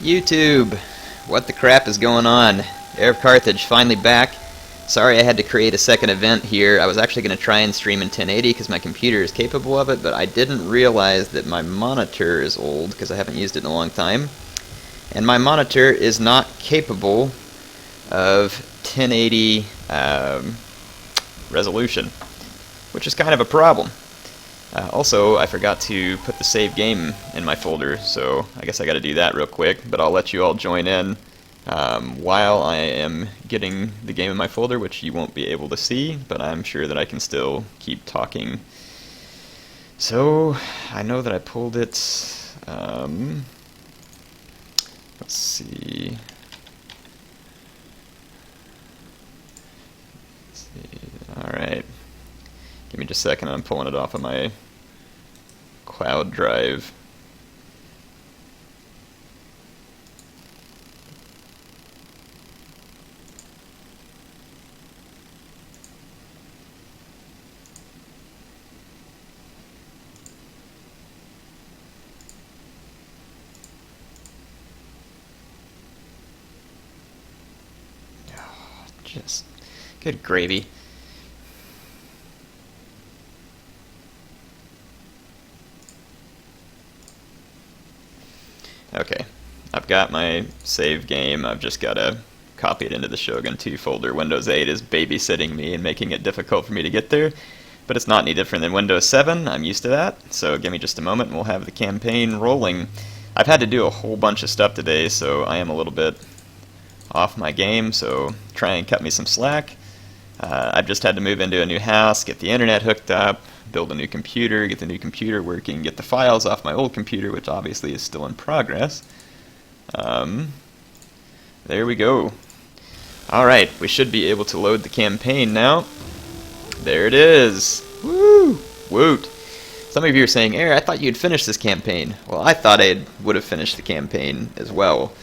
YouTube! What the crap is going on? HeirofCarthage finally back. Sorry I had to create a second event here. I was actually going to try and stream in 1080 because my computer is capable of it, but I didn't realize that my monitor is old because I haven't used it in a long time. And my monitor is not capable of 1080 resolution, which is kind of a problem. Also, I forgot to put the save game in my folder, so I guess I gotta do that real quick, but I'll let you all join in while I am getting the game in my folder, which you won't be able to see, but I'm sure that I can still keep talking. So, I know that I pulled it, let's see. Alright. Give me just a second, I'm pulling it off of my cloud drive. Oh, just good gravy. Okay, I've got my save game. I've just got to copy it into the Shogun 2 folder. Windows 8 is babysitting me and making it difficult for me to get there, but it's not any different than Windows 7. I'm used to that, so give me just a moment and we'll have the campaign rolling. I've had to do a whole bunch of stuff today, so I am a little bit off my game, so try and cut me some slack. I've just had to move into a new house, get the internet hooked up, build a new computer, get the new computer working, get the files off my old computer, which obviously is still in progress. There we go. Alright, we should be able to load the campaign now. There it is. Woo! Woot! Some of you are saying, I thought you'd finish this campaign. Well, I thought I would have finished the campaign as well.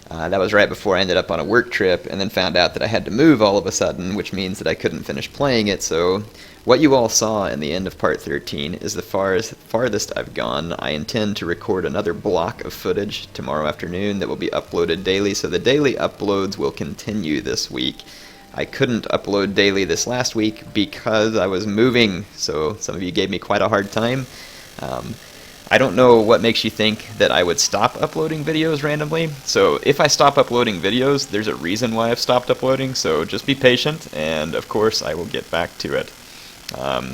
That was right before I ended up on a work trip and then found out that I had to move all of a sudden, which means that I couldn't finish playing it. So what you all saw in the end of part 13 is the farthest I've gone. I intend to record another block of footage tomorrow afternoon that will be uploaded daily, so the daily uploads will continue this week. I couldn't upload daily this last week because I was moving, so some of you gave me quite a hard time. I don't know what makes you think that I would stop uploading videos randomly. So if I stop uploading videos, there's a reason why I've stopped uploading, so just be patient, and of course I will get back to it.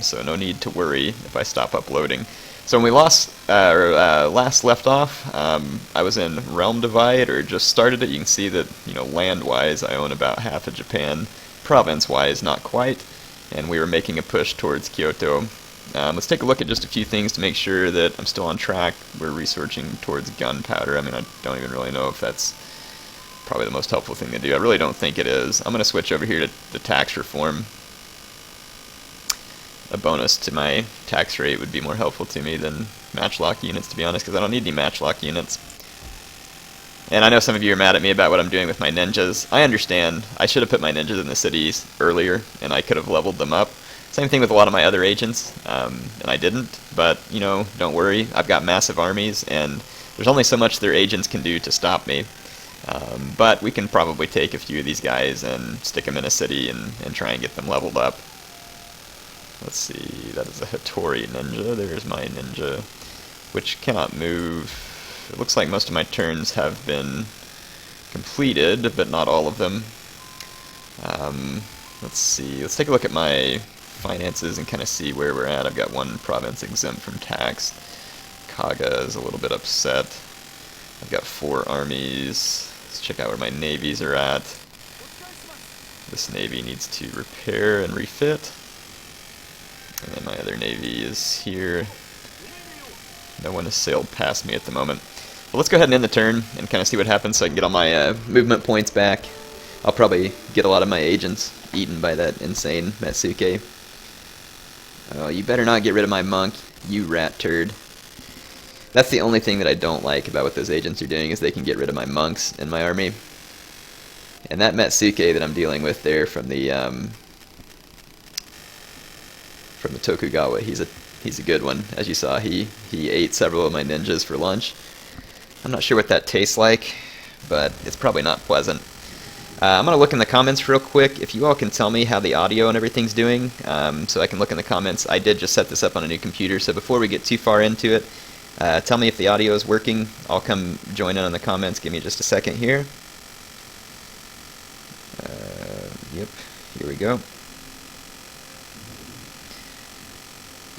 So no need to worry if I stop uploading. So when we last left off, I was in Realm Divide, or just started it. You can see that, land-wise, I own about half of Japan. Province-wise, not quite. And we were making a push towards Kyoto. Let's take a look at just a few things to make sure that I'm still on track. We're researching towards gunpowder. I mean, I don't even really know if that's probably the most helpful thing to do. I really don't think it is. I'm going to switch over here to the tax reform. A bonus to my tax rate would be more helpful to me than matchlock units, to be honest, because I don't need any matchlock units. And I know some of you are mad at me about what I'm doing with my ninjas. I understand. I should have put my ninjas in the cities earlier, and I could have leveled them up. Same thing with a lot of my other agents, and I didn't, but, don't worry. I've got massive armies, and there's only so much their agents can do to stop me. But we can probably take a few of these guys and stick them in a city and try and get them leveled up. Let's see, that is a Hattori ninja. There's my ninja, which cannot move. It looks like most of my turns have been completed, but not all of them. Let's see, let's take a look at my finances and kind of see where we're at. I've got one province exempt from tax. Kaga is a little bit upset. I've got 4 armies. Let's check out where my navies are at. This navy needs to repair and refit. And then my other navy is here. No one has sailed past me at the moment. Well, let's go ahead and end the turn and kind of see what happens so I can get all my movement points back. I'll probably get a lot of my agents eaten by that insane Matsuke. Oh, you better not get rid of my monk, you rat turd. That's the only thing that I don't like about what those agents are doing, is they can get rid of my monks in my army. And that Matsuke that I'm dealing with there from the Tokugawa, he's a good one. As you saw, he ate several of my ninjas for lunch. I'm not sure what that tastes like. but it's probably not pleasant. I'm going to look in the comments real quick. If you all can tell me how the audio and everything's doing, so I can look in the comments. I did just set this up on a new computer, so before we get too far into it, tell me if the audio is working. I'll come join in on the comments. Give me just a second here. Yep, here we go.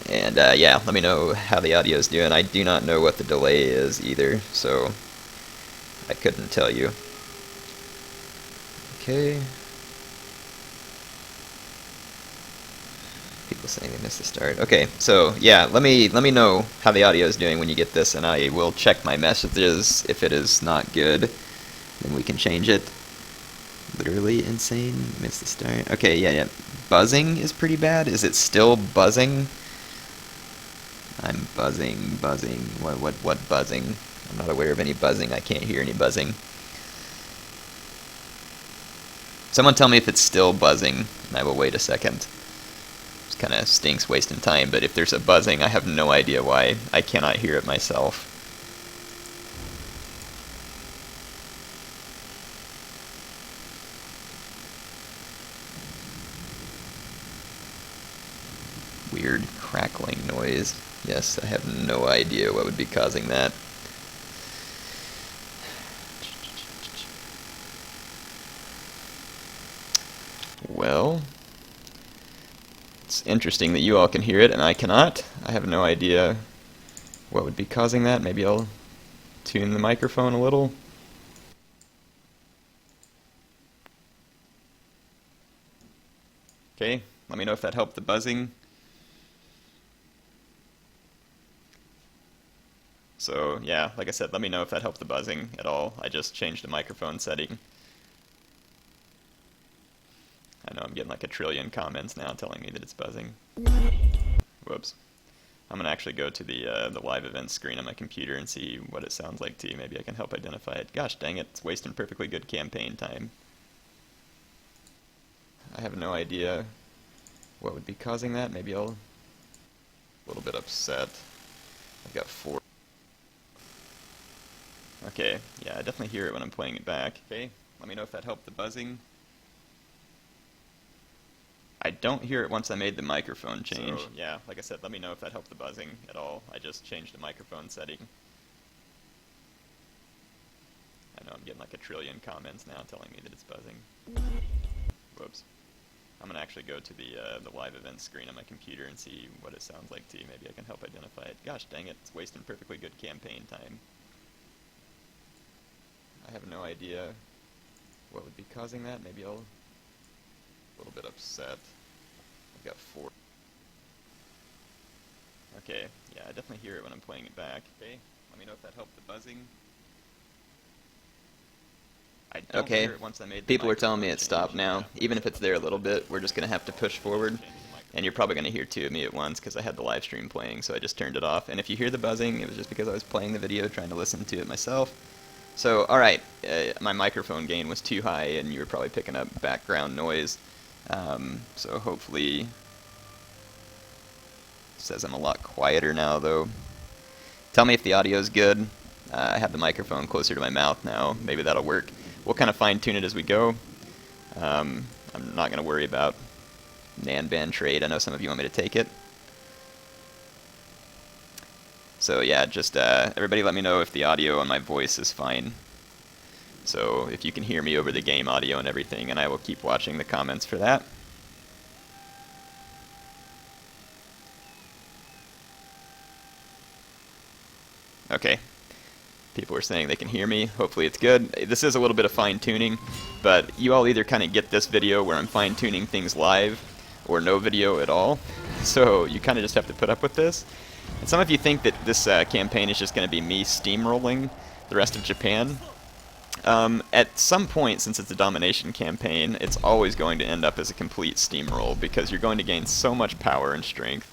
And yeah, let me know how the audio is doing. I do not know what the delay is either, so I couldn't tell you. Okay. People saying they missed the start. Okay, so yeah, let me know how the audio is doing when you get this, and I will check my messages. If it is not good, then we can change it. Literally insane. Missed the start. Okay, yeah. Buzzing is pretty bad. Is it still buzzing? I'm buzzing. What buzzing? I'm not aware of any buzzing. I can't hear any buzzing. Someone tell me if it's still buzzing, and I will wait a second. It kind of stinks wasting time, but if there's a buzzing, I have no idea why. I cannot hear it myself. Weird crackling noise. Yes, I have no idea what would be causing that. Well, it's interesting that you all can hear it and I cannot. I have no idea what would be causing that. Maybe I'll tune the microphone a little. Okay, let me know if that helped the buzzing. So yeah, like I said, let me know if that helped the buzzing at all. I just changed the microphone setting. I know I'm getting like a trillion comments now telling me that it's buzzing. Whoops. I'm going to actually go to the live events screen on my computer and see what it sounds like to you. Maybe I can help identify it. Gosh dang it, it's wasting perfectly good campaign time. I have no idea what would be causing that. Maybe I'll... a little bit upset. I've got 4. Okay, yeah, I definitely hear it when I'm playing it back. Okay, let me know if that helped the buzzing. I don't hear it once I made the microphone change. So, yeah, like I said, let me know if that helped the buzzing at all. I just changed the microphone setting. I know I'm getting like a trillion comments now telling me that it's buzzing. Whoops. I'm going to actually go to the live events screen on my computer and see what it sounds like to you. Maybe I can help identify it. Gosh dang it, it's wasting perfectly good campaign time. I have no idea what would be causing that. Maybe I'll... a little bit upset. I've got 4. Okay, yeah, I definitely hear it when I'm playing it back. Okay, let me know if that helped the buzzing. I don't hear it once I made the people are telling me it stopped now. Even if it's there a little bit, we're just going to have to push forward. And you're probably going to hear 2 of me at once because I had the live stream playing, so I just turned it off. And if you hear the buzzing, it was just because I was playing the video, trying to listen to it myself. So, alright, my microphone gain was too high and you were probably picking up background noise. So hopefully, it says I'm a lot quieter now though. Tell me if the audio is good. I have the microphone closer to my mouth now. Maybe that'll work. We'll kind of fine tune it as we go. I'm not going to worry about NAND ban trade. I know some of you want me to take it. So yeah, just everybody let me know if the audio on my voice is fine. So if you can hear me over the game audio and everything, and I will keep watching the comments for that. Okay. People are saying they can hear me. Hopefully it's good. This is a little bit of fine-tuning, but you all either kind of get this video where I'm fine-tuning things live, or no video at all. So you kind of just have to put up with this. And some of you think that this campaign is just going to be me steamrolling the rest of Japan. At some point, since it's a domination campaign, it's always going to end up as a complete steamroll, because you're going to gain so much power and strength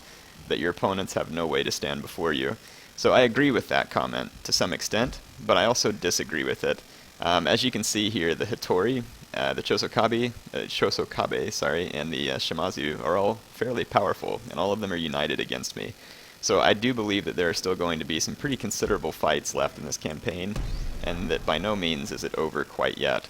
that your opponents have no way to stand before you. So I agree with that comment to some extent, but I also disagree with it. As you can see here, the Hitori, the Chosokabe, and the Shimazu are all fairly powerful, and all of them are united against me. So I do believe that there are still going to be some pretty considerable fights left in this campaign. and that by no means is it over quite yet.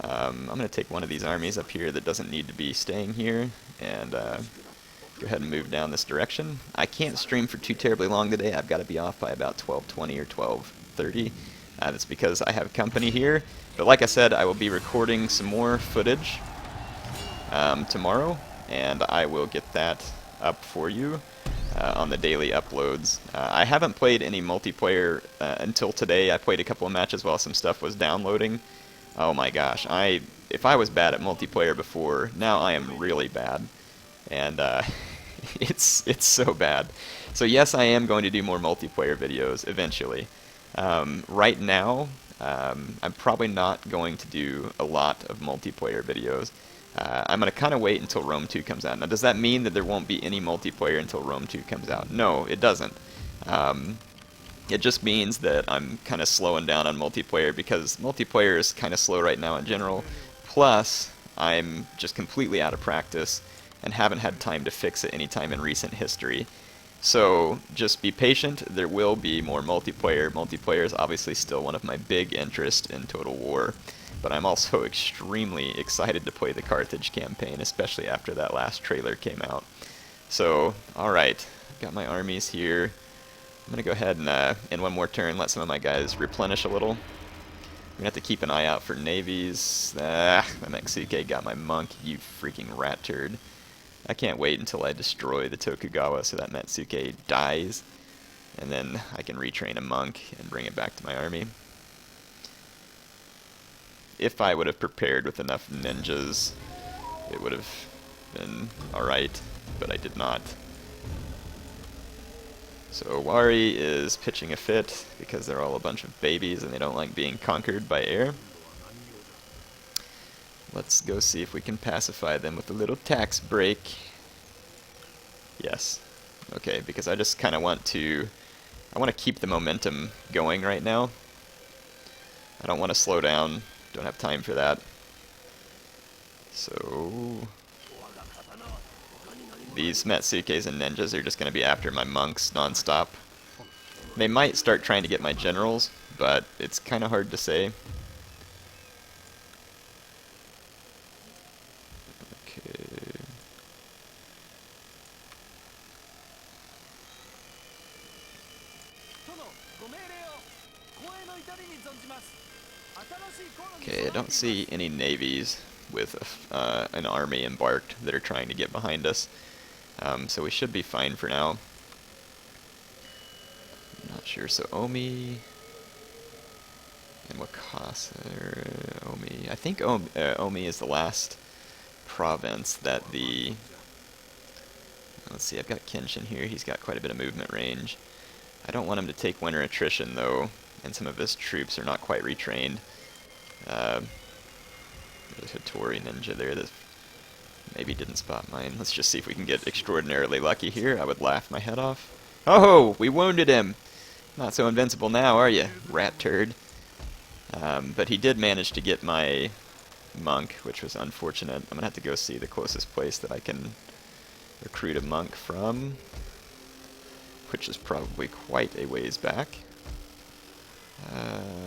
I'm going to take one of these armies up here that doesn't need to be staying here, and go ahead and move down this direction. I can't stream for too terribly long today. I've got to be off by about 12:20 or 12:30. That's because I have company here. But like I said, I will be recording some more footage tomorrow, and I will get that up for you on the daily uploads. I haven't played any multiplayer until today. I played a couple of matches while some stuff was downloading. Oh my gosh, if I was bad at multiplayer before, now I am really bad. And it's so bad. So yes, I am going to do more multiplayer videos eventually. Right now, I'm probably not going to do a lot of multiplayer videos. I'm going to kind of wait until Rome 2 comes out. Now, does that mean that there won't be any multiplayer until Rome 2 comes out? No, it doesn't. It just means that I'm kind of slowing down on multiplayer because multiplayer is kind of slow right now in general. Plus, I'm just completely out of practice and haven't had time to fix it any time in recent history. So just be patient. There will be more multiplayer. Multiplayer is obviously still one of my big interests in Total War, but I'm also extremely excited to play the Carthage campaign, especially after that last trailer came out. So, alright, got my armies here. I'm going to go ahead and in one more turn let some of my guys replenish a little. I'm going to have to keep an eye out for navies. The Metsuke got my monk, you freaking rat turd. I can't wait until I destroy the Tokugawa so that Metsuke dies, and then I can retrain a monk and bring it back to my army. If I would have prepared with enough ninjas, it would have been alright, but I did not. So Wari is pitching a fit because they're all a bunch of babies and they don't like being conquered by air. Let's go see if we can pacify them with a little tax break. Yes. Okay, because I just kind of want to keep the momentum going right now. I don't want to slow down. Don't have time for that. So these Metsukes and ninjas are just going to be after my monks nonstop. They might start trying to get my generals, but it's kind of hard to say. Okay, I don't see any navies with an army embarked that are trying to get behind us. So we should be fine for now. I'm not sure. So Omi and Wakasa, Omi. I think Omi is the last province that the... Let's see, I've got Kenshin here. He's got quite a bit of movement range. I don't want him to take winter attrition, though, and some of his troops are not quite retrained. There's a Hattori ninja there that maybe didn't spot mine. Let's just see if we can get extraordinarily lucky here. I would laugh my head off. Oh, we wounded him! Not so invincible now, are you, rat turd? But he did manage to get my monk, which was unfortunate. I'm going to have to go see the closest place that I can recruit a monk from, which is probably quite a ways back.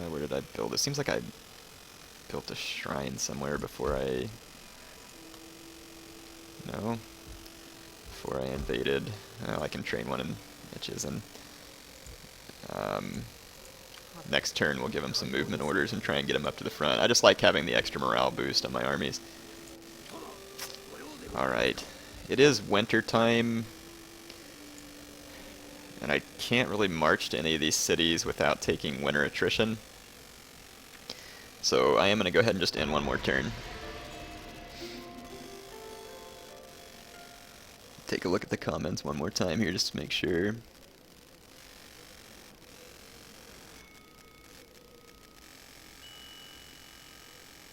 Where did I build it? Seems like I built a shrine somewhere before I... No? Before I invaded. Oh, I can train one in Ichizen. Next turn we'll give him some movement orders and try and get him up to the front. I just like having the extra morale boost on my armies. Alright. It is winter time, and I can't really march to any of these cities without taking winter attrition. So I am going to go ahead and just end one more turn. Take a look at the comments one more time here just to make sure.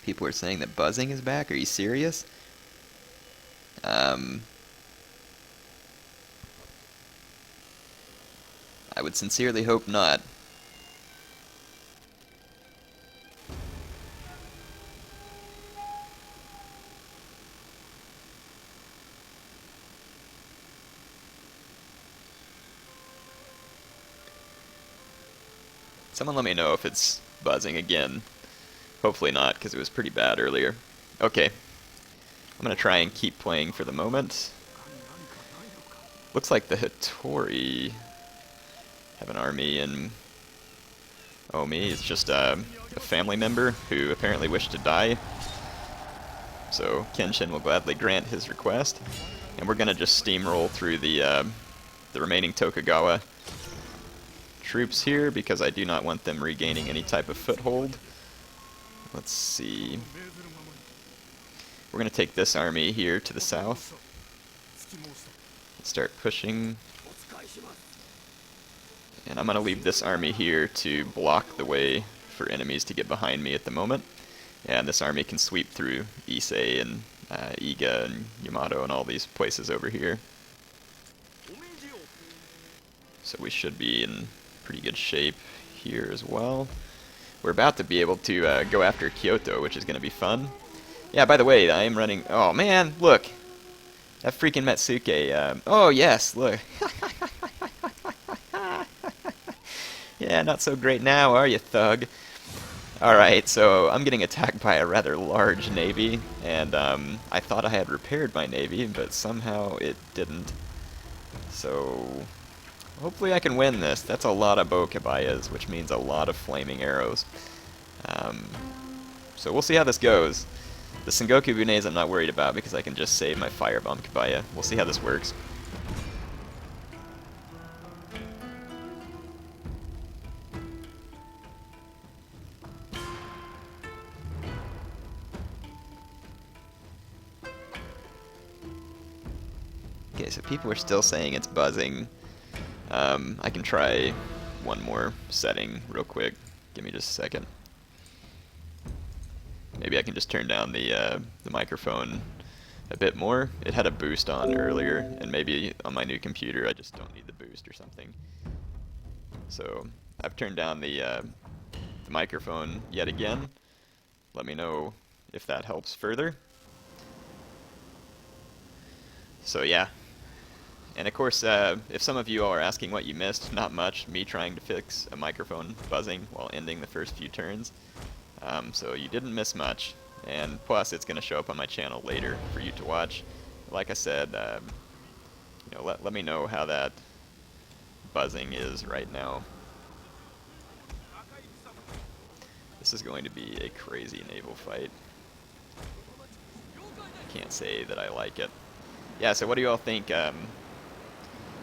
People are saying that buzzing is back. Are you serious? I would sincerely hope not. Someone let me know if it's buzzing again. Hopefully not, because it was pretty bad earlier. Okay. I'm going to try and keep playing for the moment. Looks like the Hattori have an army in Omi. It's just a family member who apparently wished to die. So Kenshin will gladly grant his request. And we're going to just steamroll through the remaining Tokugawa troops here because I do not want them regaining any type of foothold. Let's see. We're going to take this army here to the south. Start pushing. And I'm going to leave this army here to block the way for enemies to get behind me at the moment. And this army can sweep through Issei and Iga and Yamato and all these places over here. So we should be in pretty good shape here as well. We're about to be able to go after Kyoto, which is going to be fun. Yeah, by the way, I am running... Oh, man, look. That freaking Metsuke. Oh, yes, look. Yeah, not so great now, are you, thug? Alright, so I'm getting attacked by a rather large navy, and I thought I had repaired my navy, but somehow it didn't. So hopefully I can win this. That's a lot of bow-kabayas, which means a lot of flaming arrows. So we'll see how this goes. The Sengoku Bunais I'm not worried about because I can just save my firebomb kabaya. We'll see how this works. Okay, so people are still saying it's buzzing. I can try one more setting real quick. Give me just a second. Maybe I can just turn down the microphone a bit more. It had a boost on earlier, and maybe on my new computer I just don't need the boost or something. So I've turned down the microphone yet again. Let me know if that helps further. So yeah. And of course, if some of you all are asking what you missed, not much. Me trying to fix a microphone buzzing while ending the first few turns. So you didn't miss much, and plus it's going to show up on my channel later for you to watch. Like I said, you know, let me know how that buzzing is right now. This is going to be a crazy naval fight. I can't say that I like it. Yeah, so what do you all think?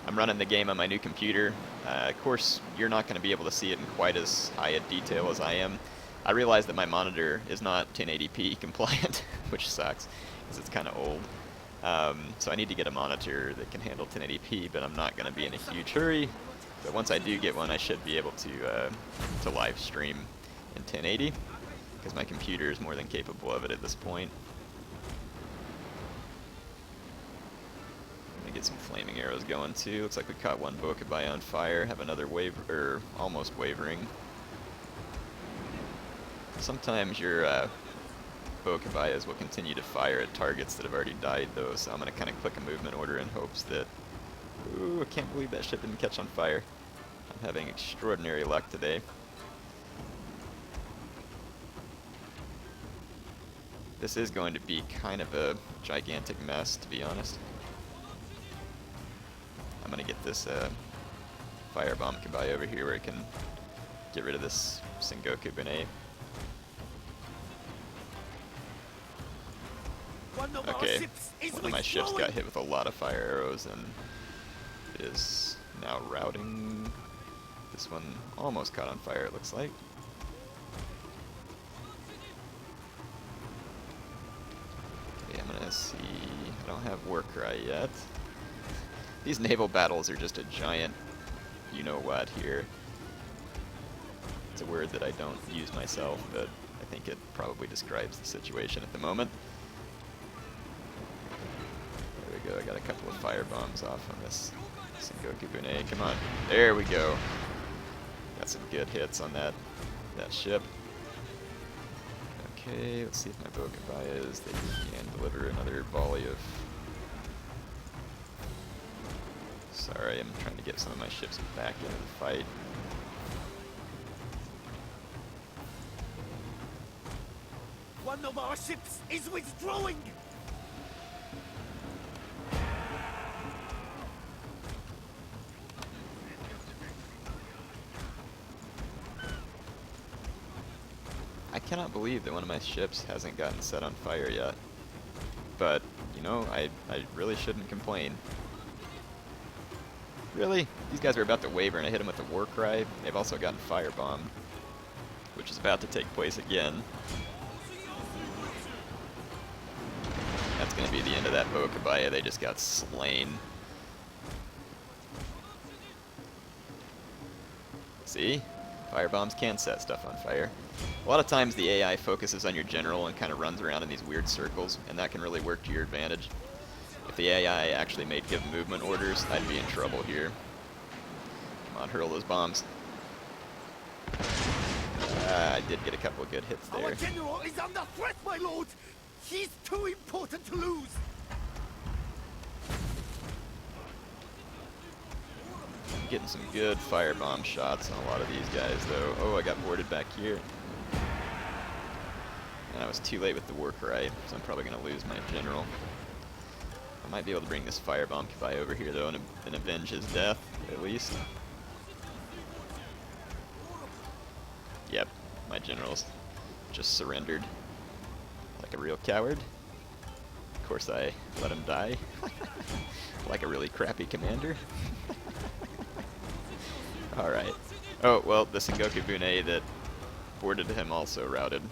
I'm running the game on my new computer. Of course, you're not going to be able to see it in quite as high a detail as I am. I realize that my monitor is not 1080p compliant, which sucks, because it's kind of old. So I need to get a monitor that can handle 1080p, but I'm not going to be in a huge hurry. But once I do get one, I should be able to live stream in 1080, because my computer is more than capable of it at this point. I'm going to get some flaming arrows going too. Looks like we caught one Bokubai on fire, have another almost wavering. Sometimes your Bokubayas will continue to fire at targets that have already died though, so I'm going to kind of click a movement order in hopes that... Ooh, I can't believe that ship didn't catch on fire. I'm having extraordinary luck today. This is going to be kind of a gigantic mess, to be honest. I'm going to get this firebomb kabaya over here where I can get rid of this Sengoku Bunai. Okay, one of my ships got hit with a lot of fire arrows and is now routing. This one almost caught on fire, it looks like. Okay, I'm gonna see. I don't have Warcry yet. These naval battles are just a giant you-know-what here. It's a word that I don't use myself, but I think it probably describes the situation at the moment. There we go, I got a couple of fire bombs off on this Sengoku Bunai. Come on, there we go. Got some good hits on that ship. Okay, let's see if my Bokubayas, they can deliver another volley of... Sorry, I'm trying to get some of my ships back into the fight. One of our ships is withdrawing! I cannot believe that one of my ships hasn't gotten set on fire yet. But, you know, I really shouldn't complain. Really? These guys are about to waver and I hit them with the war cry. They've also gotten firebombed, which is about to take place again. That's going to be the end of that Okabaya. They just got slain. See? Firebombs can set stuff on fire. A lot of times the AI focuses on your general and kind of runs around in these weird circles, and that can really work to your advantage. If the AI actually made give movement orders, I'd be in trouble here. Come on, hurl those bombs. I did get a couple of good hits there. Our general is under threat, my lord! He's too important to lose! Getting some good firebomb shots on a lot of these guys, though. Oh, I got boarded back here. And I was too late with the war cry, so I'm probably going to lose my general. I might be able to bring this firebomb guy over here, though, and avenge his death, at least. Yep, my general's just surrendered like a real coward. Of course, I let him die like a really crappy commander. Alright. Oh, well, the Sengoku Bune that boarded him also routed.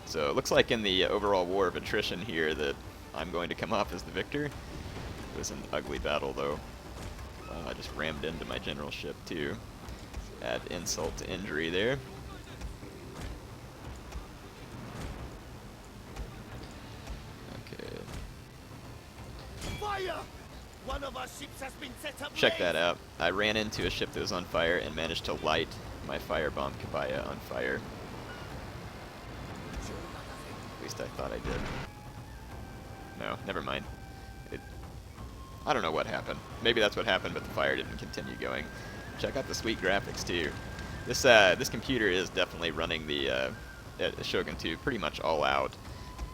So it looks like in the overall war of attrition here that I'm going to come off as the victor. It was an ugly battle, though. I just rammed into my general ship, too. Add insult to injury there. Okay. Fire! One of our ships has been set up. Check that out. I ran into a ship that was on fire and managed to light my firebomb Kabaya on fire. At least I thought I did. No, never mind. I don't know what happened. Maybe that's what happened, but the fire didn't continue going. Check out the sweet graphics too. This computer is definitely running the Shogun 2 pretty much all out.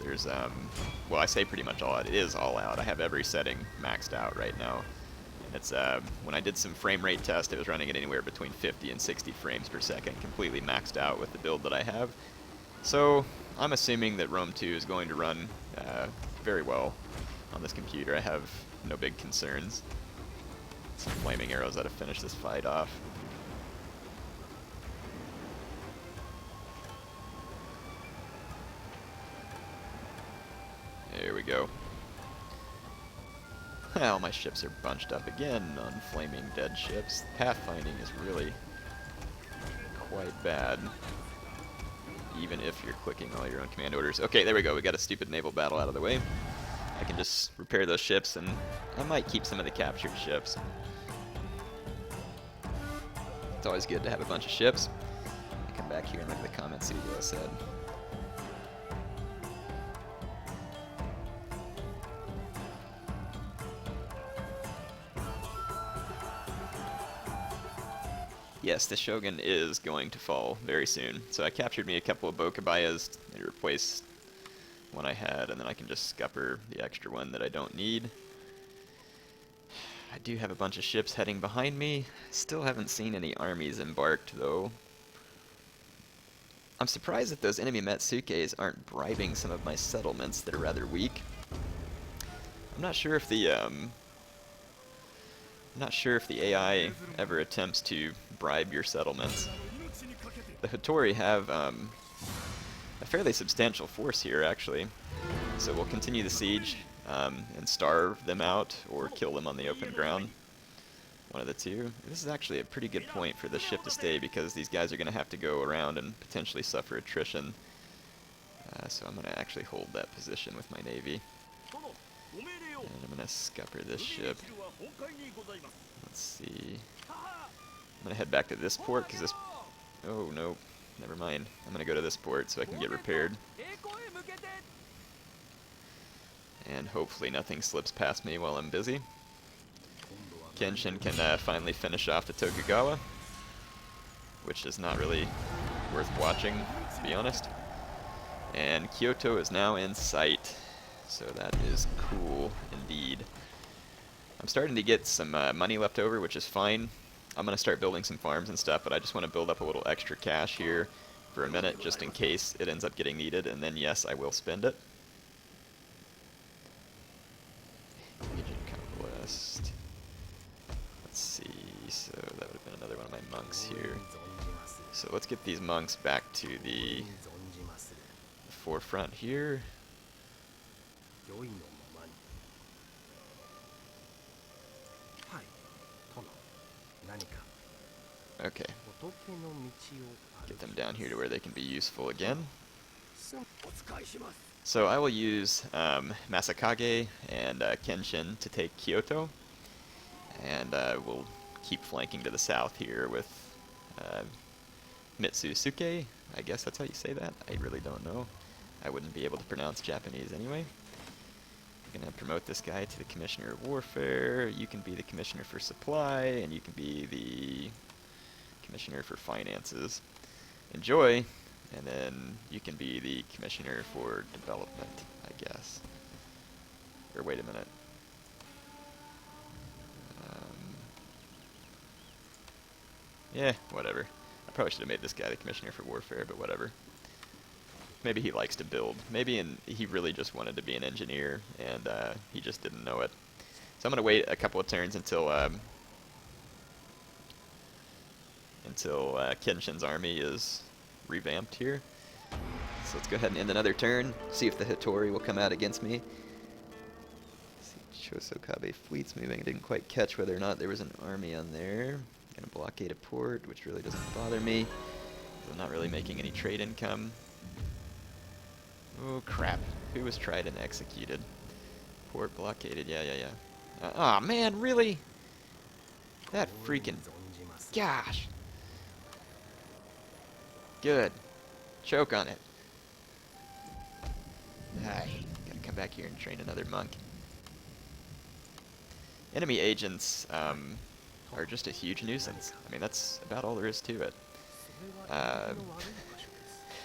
There's well, I say pretty much all out. It is all out. I have every setting maxed out right now. It's when I did some frame rate test, it was running at anywhere between 50 and 60 frames per second, completely maxed out with the build that I have. So I'm assuming that Rome 2 is going to run very well on this computer. I have no big concerns. Some flaming arrows ought to finish this fight off. There we go. Well, my ships are bunched up again on flaming dead ships. Pathfinding is really quite bad, even if you're clicking all your own command orders. Okay, there we go. We got a stupid naval battle out of the way. I can just repair those ships, and I might keep some of the captured ships. It's always good to have a bunch of ships. I come back here and look at the comments, see what you guys said. Yes, the Shogun is going to fall very soon. So I captured me a couple of Bokabayas and replaced one I had, and then I can just scupper the extra one that I don't need. I do have a bunch of ships heading behind me. Still haven't seen any armies embarked, though. I'm surprised that those enemy Metsukes aren't bribing some of my settlements that are rather weak. I'm not sure if the AI ever attempts to bribe your settlements. The Hattori have a fairly substantial force here, actually. So we'll continue the siege and starve them out or kill them on the open ground. One of the two. This is actually a pretty good point for this ship to stay because these guys are going to have to go around and potentially suffer attrition. So I'm going to actually hold that position with my navy. And I'm going to scupper this ship. Let's see. I'm going to head back to this port because this... Oh, no. Never mind. I'm going to go to this port so I can get repaired. And hopefully nothing slips past me while I'm busy. Kenshin can finally finish off the Tokugawa, which is not really worth watching, to be honest. And Kyoto is now in sight. So that is cool indeed. I'm starting to get some money left over, which is fine. I'm going to start building some farms and stuff, but I just want to build up a little extra cash here for a minute, just in case it ends up getting needed, and then yes, I will spend it. Agent Conquest. Let's see, so that would have been another one of my monks here. So let's get these monks back to the forefront here. Okay. Get them down here to where they can be useful again. So I will use Masakage and Kenshin to take Kyoto. And we'll keep flanking to the south here with Mitsusuke. I guess that's how you say that. I really don't know. I wouldn't be able to pronounce Japanese anyway. I'm going to promote this guy to the Commissioner of Warfare. You can be the Commissioner for Supply, and you can be the Commissioner for Finances. Enjoy, and then you can be the Commissioner for Development, I guess. Or wait a minute. Yeah, whatever. I probably should have made this guy the Commissioner for Warfare, but whatever. Maybe he likes to build. Maybe he really just wanted to be an engineer, and he just didn't know it. So I'm going to wait a couple of turns until Kenshin's army is revamped here. So let's go ahead and end another turn, see if the Hattori will come out against me. See, Chosokabe fleet's moving. I didn't quite catch whether or not there was an army on there. Gonna blockade a port, which really doesn't bother me. I'm not really making any trade income. Oh crap. Who was tried and executed? Port blockaded, yeah. Aw, man, really? That freaking... Gosh! Good. Choke on it. Aye, gotta come back here and train another monk. Enemy agents are just a huge nuisance. I mean, that's about all there is to it.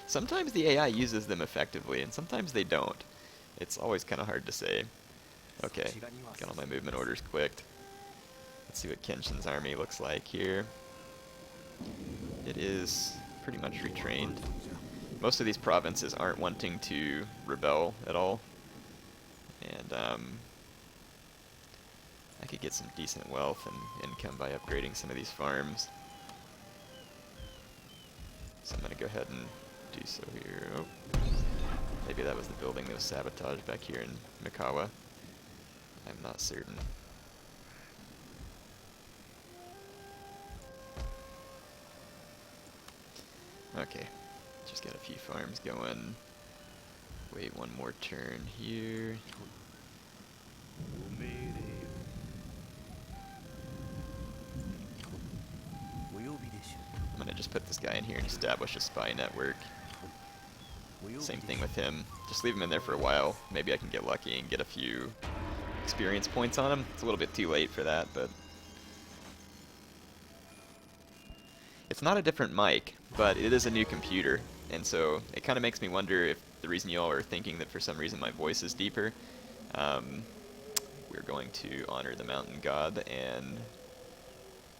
Sometimes the AI uses them effectively, and sometimes they don't. It's always kind of hard to say. Okay, got all my movement orders clicked. Let's see what Kenshin's army looks like here. It is pretty much retrained. Most of these provinces aren't wanting to rebel at all. And I could get some decent wealth and income by upgrading some of these farms. So I'm going to go ahead and do so here. Oh, maybe that was the building that was sabotaged back here in Mikawa. I'm not certain. Okay, just got a few farms going. Wait one more turn here. I'm gonna just put this guy in here and establish a spy network. Same thing with him. Just leave him in there for a while. Maybe I can get lucky and get a few experience points on him. It's a little bit too late for that, but... It's not a different mic, but it is a new computer, and so it kind of makes me wonder if the reason y'all are thinking that for some reason my voice is deeper. We're going to honor the mountain god and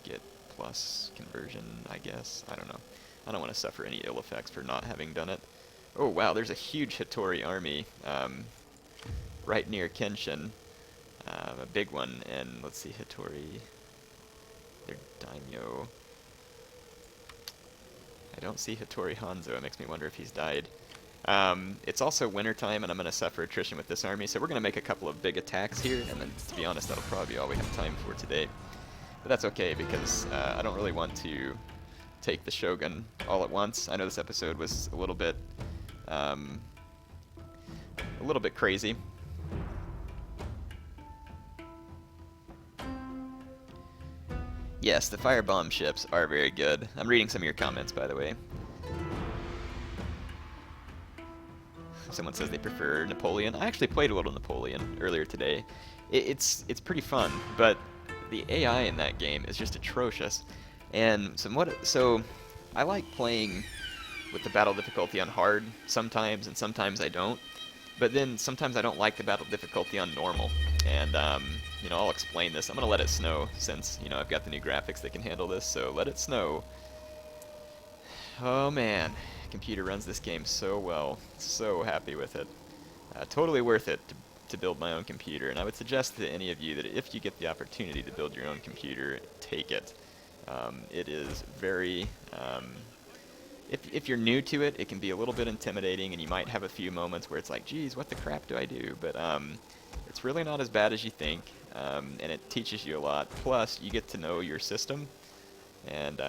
get plus conversion, I guess. I don't know. I don't want to suffer any ill effects for not having done it. Oh wow, there's a huge Hattori army right near Kenshin. A big one, and let's see, Hattori... They're daimyo. I don't see Hattori Hanzo. It makes me wonder if he's died. It's also wintertime, and I'm going to suffer attrition with this army, so we're going to make a couple of big attacks here, and then, to be honest, that'll probably be all we have time for today. But that's okay, because I don't really want to take the Shogun all at once. I know this episode was a little bit crazy. Yes, the firebomb ships are very good. I'm reading some of your comments, by the way. Someone says they prefer Napoleon. I actually played a little Napoleon earlier today. It's pretty fun, but the AI in that game is just atrocious. And so I like playing with the battle difficulty on hard sometimes, and sometimes I don't. But then sometimes I don't like the battle difficulty on normal. And, you know, I'll explain this. I'm going to let it snow since, you know, I've got the new graphics that can handle this, so let it snow. Oh man, computer runs this game so well. So happy with it. Totally worth it to build my own computer, and I would suggest to any of you that if you get the opportunity to build your own computer, take it. It is very... If you're new to it, it can be a little bit intimidating, and you might have a few moments where it's like, geez, what the crap do I do? But it's really not as bad as you think, and it teaches you a lot. Plus, you get to know your system, and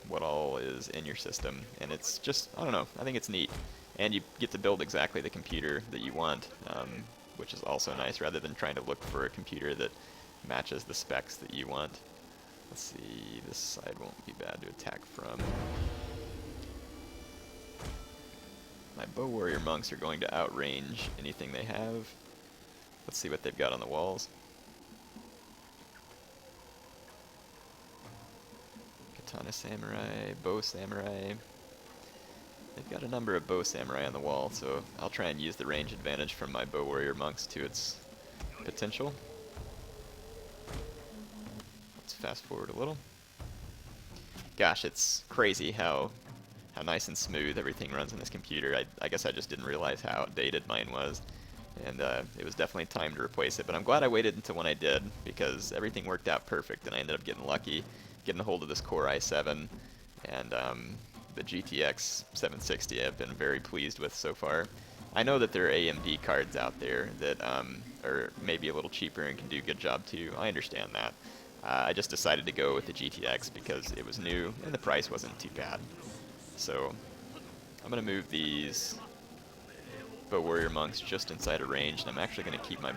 what all is in your system, and it's just, I don't know, I think it's neat. And you get to build exactly the computer that you want, which is also nice, rather than trying to look for a computer that matches the specs that you want. Let's see, this side won't be bad to attack from. My bow warrior monks are going to outrange anything they have. Let's see what they've got on the walls. Katana samurai, bow samurai. They've got a number of bow samurai on the wall, so I'll try and use the range advantage from my bow warrior monks to its potential. Let's fast forward a little. Gosh, it's crazy how nice and smooth everything runs on this computer. I guess I just didn't realize how outdated mine was, and it was definitely time to replace it, but I'm glad I waited until when I did, because everything worked out perfect, and I ended up getting lucky, getting a hold of this Core i7, and the GTX 760 I've been very pleased with so far. I know that there are AMD cards out there that are maybe a little cheaper and can do a good job too. I understand that. I just decided to go with the GTX because it was new, and the price wasn't too bad. So, I'm going to move these bow warrior monks just inside of range, and I'm actually going to keep my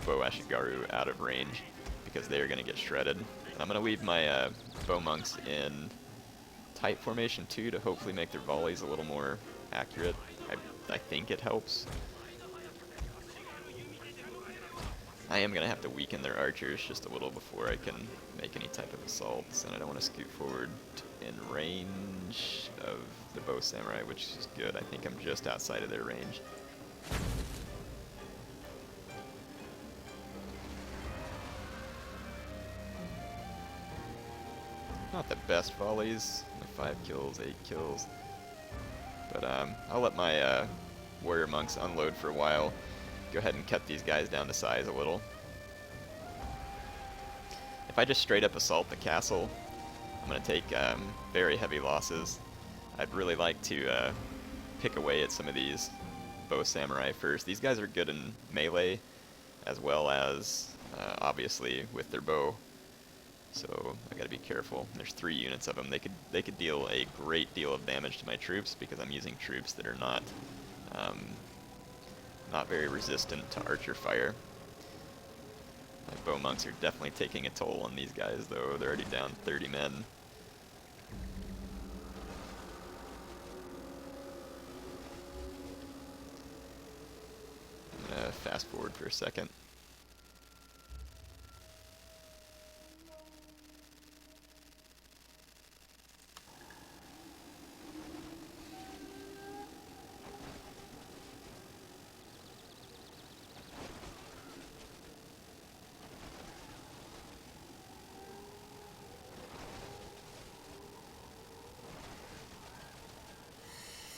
bow ashigaru out of range because they are going to get shredded. And I'm going to leave my bow monks in tight formation too to hopefully make their volleys a little more accurate. I think it helps. I am going to have to weaken their archers just a little before I can make any type of assaults, and I don't want to scoot forward in range of the bow samurai, which is good. I think I'm just outside of their range. Not the best volleys, 5 kills, 8 kills, but I'll let my warrior monks unload for a while. Go ahead and cut these guys down to size a little. If I just straight up assault the castle, I'm going to take very heavy losses. I'd really like to pick away at some of these bow samurai first. These guys are good in melee, as well as obviously with their bow. So I got to be careful. There's 3 units of them. They could deal a great deal of damage to my troops because I'm using troops that are not very resistant to archer fire. My bow monks are definitely taking a toll on these guys, though. They're already down 30 men. I'm gonna fast forward for a second.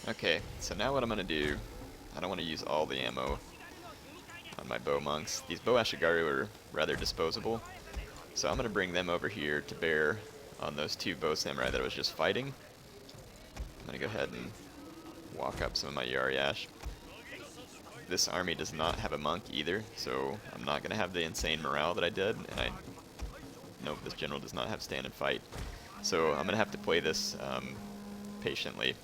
Okay, so now what I'm going to do, I don't want to use all the ammo on my bow monks. These bow ashigaru are rather disposable, so I'm going to bring them over here to bear on those 2 bow samurai that I was just fighting. I'm going to go ahead and walk up some of my Yariash. This army does not have a monk either, so I'm not going to have the insane morale that I did, and nope, this general does not have stand and fight. So I'm going to have to play this patiently,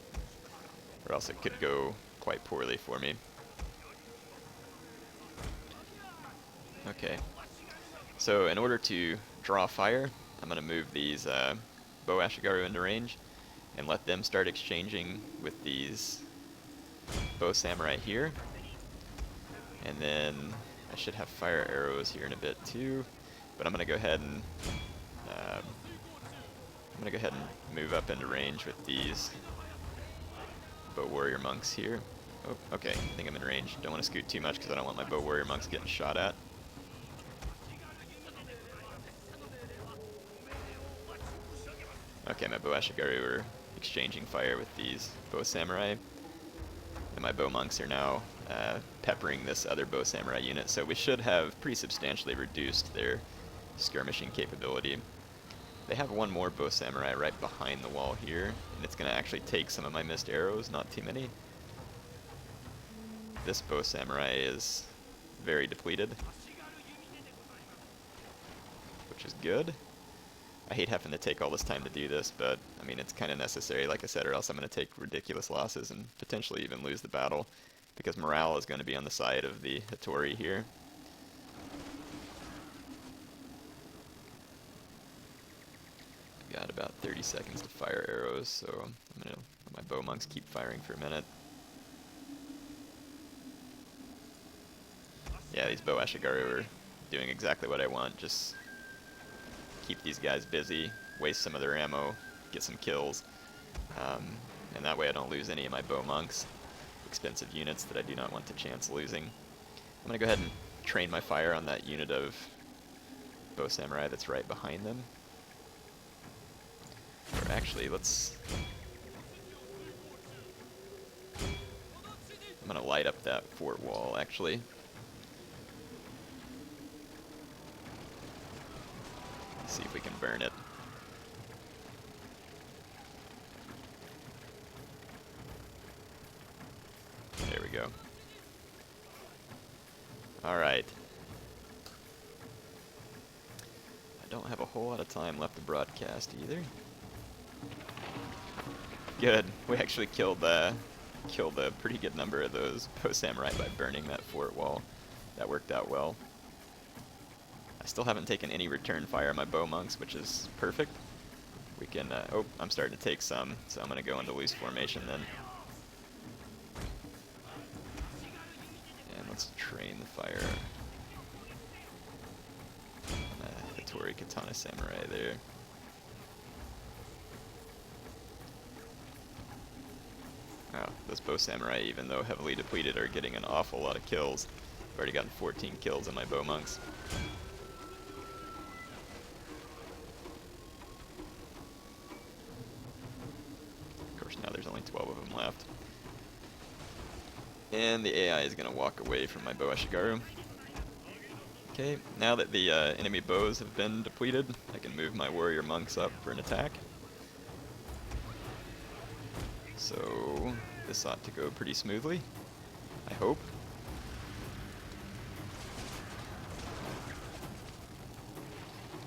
or else it could go quite poorly for me. Okay, so in order to draw fire, I'm going to move these bow ashigaru into range and let them start exchanging with these bow samurai here. And then I should have fire arrows here in a bit too, but I'm going to go ahead and move up into range with these bow warrior monks here. Oh, okay, I think I'm in range. Don't want to scoot too much because I don't want my bow warrior monks getting shot at. Okay, my bow ashigaru are exchanging fire with these bow samurai. And my bow monks are now peppering this other bow samurai unit, so we should have pretty substantially reduced their skirmishing capability. They have one more bow samurai right behind the wall here, and it's going to actually take some of my missed arrows, not too many. This bow samurai is very depleted, which is good. I hate having to take all this time to do this, but I mean it's kind of necessary, like I said, or else I'm going to take ridiculous losses and potentially even lose the battle, because morale is going to be on the side of the Hattori here. I've got about 30 seconds to fire arrows, so I'm going to let my bow monks keep firing for a minute. Yeah, these bow ashigaru are doing exactly what I want, just keep these guys busy, waste some of their ammo, get some kills, and that way I don't lose any of my bow monks, expensive units that I do not want to chance losing. I'm going to go ahead and train my fire on that unit of bow samurai that's right behind them. Or actually, I'm going to light up that fort wall, actually. See if we can burn it. There we go. Alright. I don't have a whole lot of time left to broadcast either. Good. We actually killed a pretty good number of those bow samurai by burning that fort wall. That worked out well. I still haven't taken any return fire on my bow monks, which is perfect. We can, oh, I'm starting to take some, so I'm going to go into loose formation then. And let's train the fire on the Hattori Katana Samurai there. Oh, those bow samurai, even though heavily depleted, are getting an awful lot of kills. I've already gotten 14 kills on my bow monks. Now there's only 12 of them left. And the AI is going to walk away from my bow ashigaru. Okay, now that the enemy bows have been depleted, I can move my warrior monks up for an attack. So this ought to go pretty smoothly, I hope.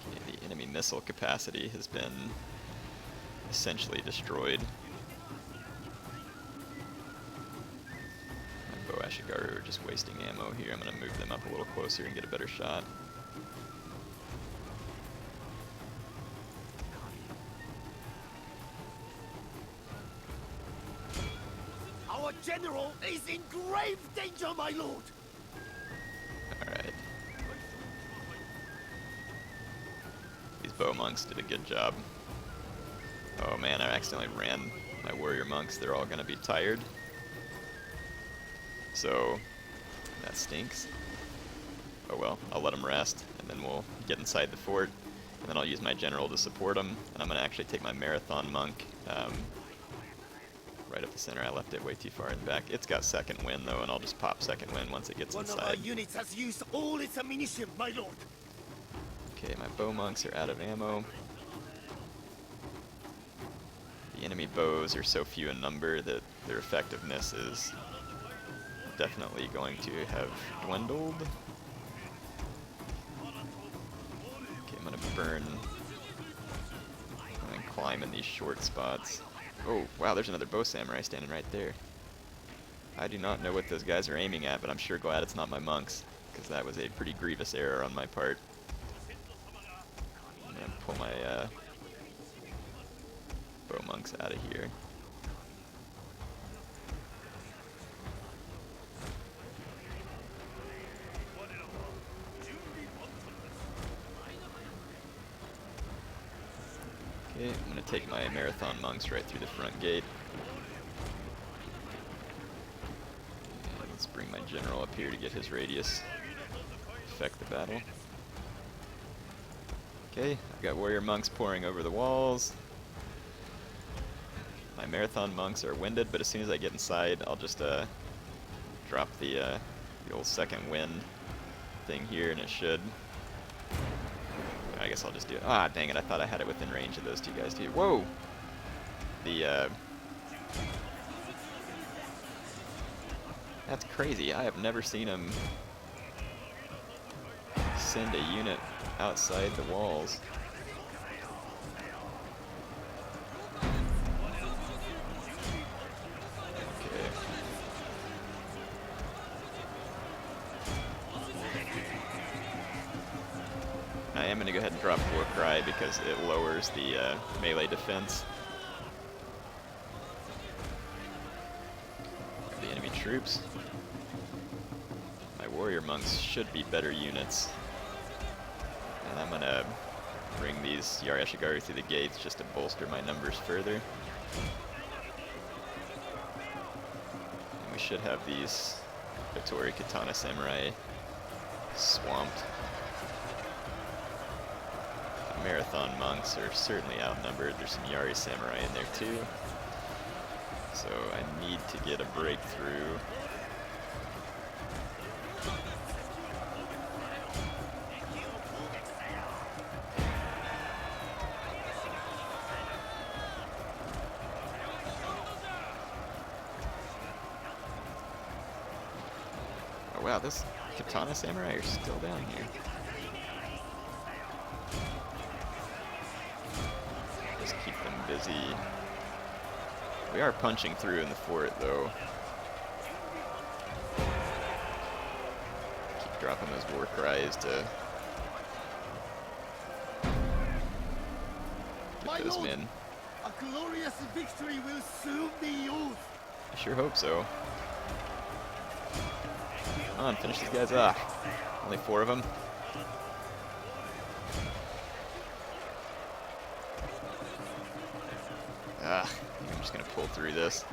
Okay, the enemy missile capacity has been essentially destroyed. My bow ashigaru are just wasting ammo here. I'm going to move them up a little closer and get a better shot. Our general is in grave danger, my lord! Alright. These bow monks did a good job. Oh man, I accidentally ran my warrior monks. They're all going to be tired. So, that stinks. Oh well, I'll let them rest, and then we'll get inside the fort, and then I'll use my general to support them, and I'm going to actually take my marathon monk right up the center. I left it way too far in the back. It's got second wind though, and I'll just pop second wind once it gets One inside. of our units has used all its ammunition, my lord! Okay, my bow monks are out of ammo. The enemy bows are so few in number that their effectiveness is definitely going to have dwindled. Okay, I'm gonna burn and then climb in these short spots. Oh, wow, there's another bow samurai standing right there. I do not know what those guys are aiming at, but I'm sure glad it's not my monks, because that was a pretty grievous error on my part. I'm gonna pull my bow monks out of here. Okay, I'm going to take my marathon monks right through the front gate. Just bring my general up here to get his radius. Affect the battle. Okay, I've got warrior monks pouring over the walls. My marathon monks are winded, but as soon as I get inside, I'll just drop the old second wind thing here, and it should. I guess I'll just do it. Ah, dang it! I thought I had it within range of those two guys too. Whoa! That's crazy. I have never seen him send a unit outside the walls. Okay. I am going to go ahead and drop War Cry because it lowers the melee defense. The enemy troops. My warrior monks should be better units. And I'm going to bring these Yarashigaru through the gates just to bolster my numbers further. And we should have these Hattori Katana Samurai swamped. The Marathon monks are certainly outnumbered. There's some Yari Samurai in there too. So I need to get a breakthrough. Oh wow, this Katana Samurai are still down here. Just keep them busy. We are punching through in the fort, though. Keep dropping those war cries to get those men. A glorious victory will soon be yours. I sure hope so. Come on, finish these guys off. Only 4 of them. Ah, I'm just gonna pull through this.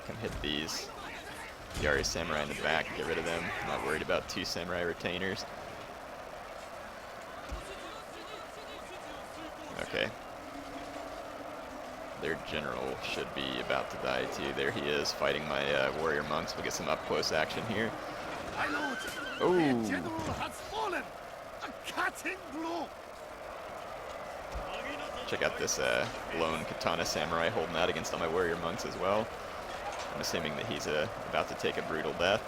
Come hit these Yari Samurai in the back and get rid of them. I'm not worried about 2 Samurai retainers. Okay. Their general should be about to die too. There he is, fighting my warrior monks. We'll get some up-close action here. My lord, Oh! the general has fallen. A cutting blow. Check out this lone Katana Samurai holding out against all my warrior monks as well. I'm assuming that he's about to take a brutal death.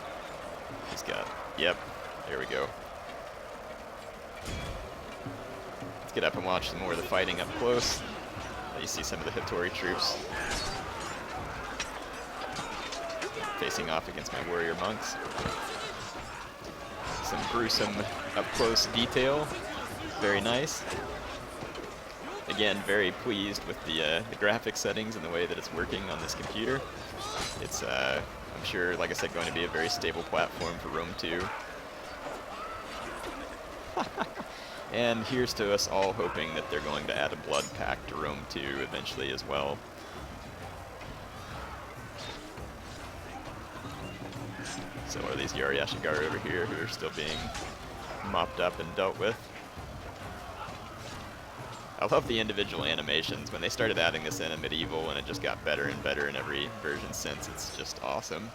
He's got... Yep, there we go. Let's get up and watch some more of the fighting up close. You see some of the Hattori troops facing off against my warrior monks. Some gruesome up-close detail. Very nice. Again, very pleased with the graphic settings and the way that it's working on this computer. It's, I'm sure, like I said, going to be a very stable platform for Rome 2. And here's to us all hoping that they're going to add a blood pack to Rome 2 eventually as well. So are these Yari Ashigaru over here who are still being mopped up and dealt with. I love the individual animations. When they started adding this in Medieval, and it just got better and better in every version since, it's just awesome.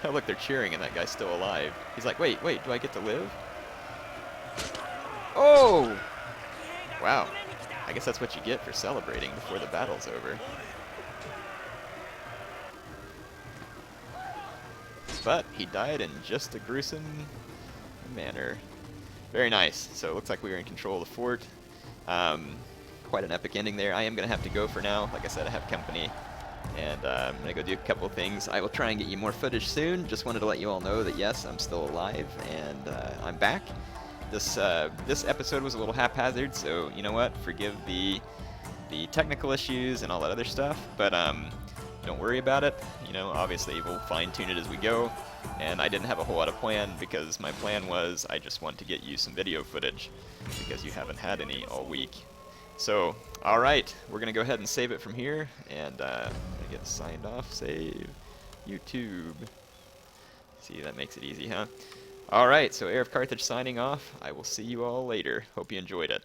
Oh look, they're cheering and that guy's still alive. He's like, wait, do I get to live? Oh! Wow. I guess that's what you get for celebrating before the battle's over. But he died in just a gruesome manner. Very nice. So it looks like we are in control of the fort. Quite an epic ending there. I am going to have to go for now. Like I said, I have company. And I'm going to go do a couple of things. I will try and get you more footage soon. Just wanted to let you all know that yes, I'm still alive and I'm back. This episode was a little haphazard, so you know what? Forgive the technical issues and all that other stuff, but don't worry about it. You know, obviously we'll fine-tune it as we go, and I didn't have a whole lot of plan because my plan was I just want to get you some video footage because you haven't had any all week. So Alright, we're going to go ahead and save it from here, and I'm going to get signed off, save, YouTube. See, that makes it easy, huh? Alright, so HeirofCarthage signing off. I will see you all later. Hope you enjoyed it.